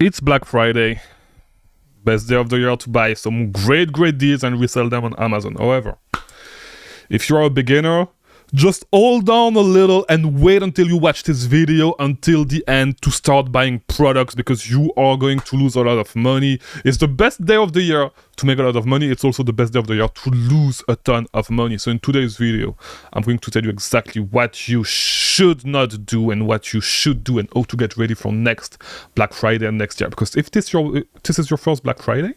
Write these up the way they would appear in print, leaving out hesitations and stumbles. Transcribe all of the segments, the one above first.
It's Black Friday, best day of the year to buy some great deals and resell them on Amazon. However, if you're a beginner, just hold on a little and wait until you watch this video until the end to start buying products, because you are going to lose a lot of money. It's the best day of the year to make a lot of money. It's also the best day of the year to lose a ton of money. So in today's video, I'm going to tell you exactly what you should not do and what you should do and how to get ready for next Black Friday and next year. Because if this is your first Black Friday,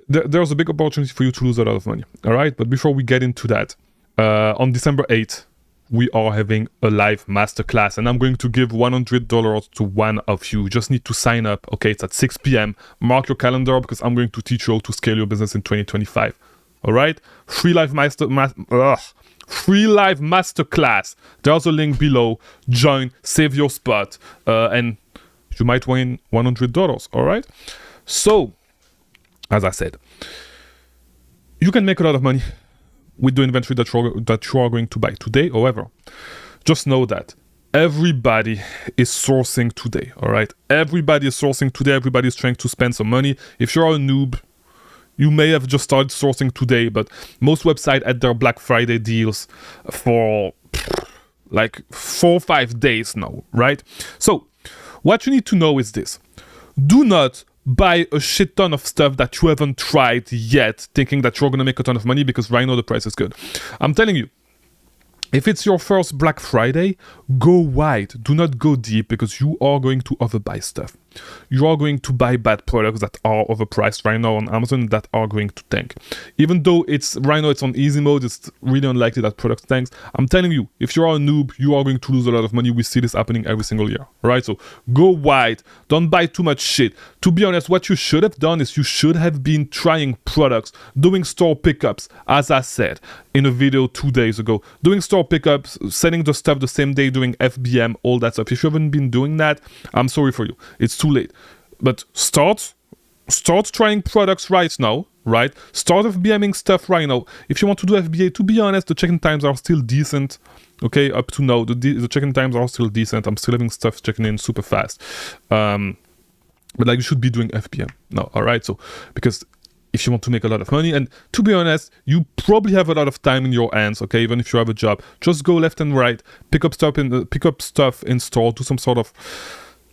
there's a big opportunity for you to lose a lot of money. All right, but before we get into that, on December 8th, we are having a live masterclass, and I'm going to give $100 to one of you. You just need to sign up. Okay, it's at 6 p.m. Mark your calendar, because I'm going to teach you how to scale your business in 2025. All right, free live masterclass. There's a link below. Join, save your spot, and you might win $100. All right. So, as I said, you can make a lot of money with the inventory that you are going to buy today. However, just know that everybody is sourcing today. All right, everybody is sourcing today. Everybody is trying to spend some money. If you're a noob, you may have just started sourcing today, but most websites had their Black Friday deals for like 4 or 5 days now, right? So what you need to know is this: do not buy a shit ton of stuff that you haven't tried yet, thinking that you're gonna make a ton of money, because right now the price is good. I'm telling you, if it's your first Black Friday, go wide. Do not go deep, because you are going to overbuy stuff. You are going to buy bad products that are overpriced right now on Amazon that are going to tank. Even though right now it's on easy mode, it's really unlikely that product tanks. I'm telling you, if you are a noob, you are going to lose a lot of money. We see this happening every single year, right? So go wide. Don't buy too much shit. To be honest, what you should have done is you should have been trying products, doing store pickups, as I said in a video 2 days ago, doing store pickups, selling the stuff the same day, doing FBM, all that stuff. If you haven't been doing that, I'm sorry for you. It's too late. But start trying products right now, right? Start FBMing stuff right now. If you want to do FBA, to be honest, the check-in times are still decent. Okay, up to now, the check-in times are still decent. I'm still having stuff checking in super fast. But like, you should be doing FBM now, all right? So, because if you want to make a lot of money, and to be honest, you probably have a lot of time in your hands, okay? Even if you have a job, just go left and right, pick up stuff in store, do some sort of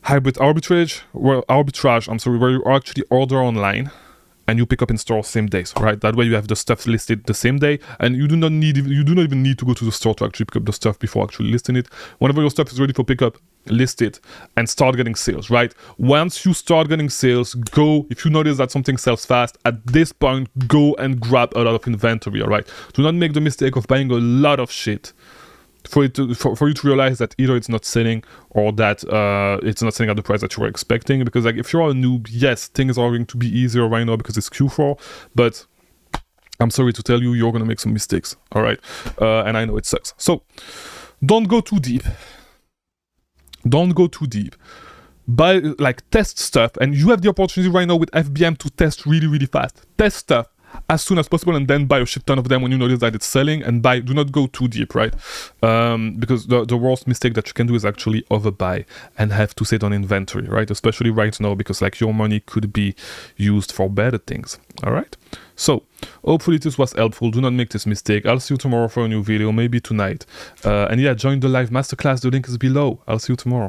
arbitrage, where you actually order online and you pick up in store same days, right? That way you have the stuff listed the same day, and you do not even need to go to the store to actually pick up the stuff before actually listing it. Whenever your stuff is ready for pickup, list it and start getting sales, right? Once you start getting sales, go, if you notice that something sells fast, at this point, go and grab a lot of inventory, all right? Do not make the mistake of buying a lot of shit for you to realize that either it's not selling or that it's not selling at the price that you were expecting. Because like, if you're a noob, yes, things are going to be easier right now because it's Q4, but I'm sorry to tell you, you're gonna make some mistakes, all right? And I know it sucks. So don't go too deep. Buy, like, test stuff, and you have the opportunity right now with FBM to test really fast. Test stuff as soon as possible, and then buy a shit ton of them when you notice that it's selling, and do not go too deep, right? Because the worst mistake that you can do is actually overbuy and have to sit on inventory, right? Especially right now, because like, your money could be used for better things, all right? So hopefully this was helpful. Do not make this mistake. I'll see you tomorrow for a new video, maybe tonight. And yeah, join the live masterclass. The link is below. I'll see you tomorrow.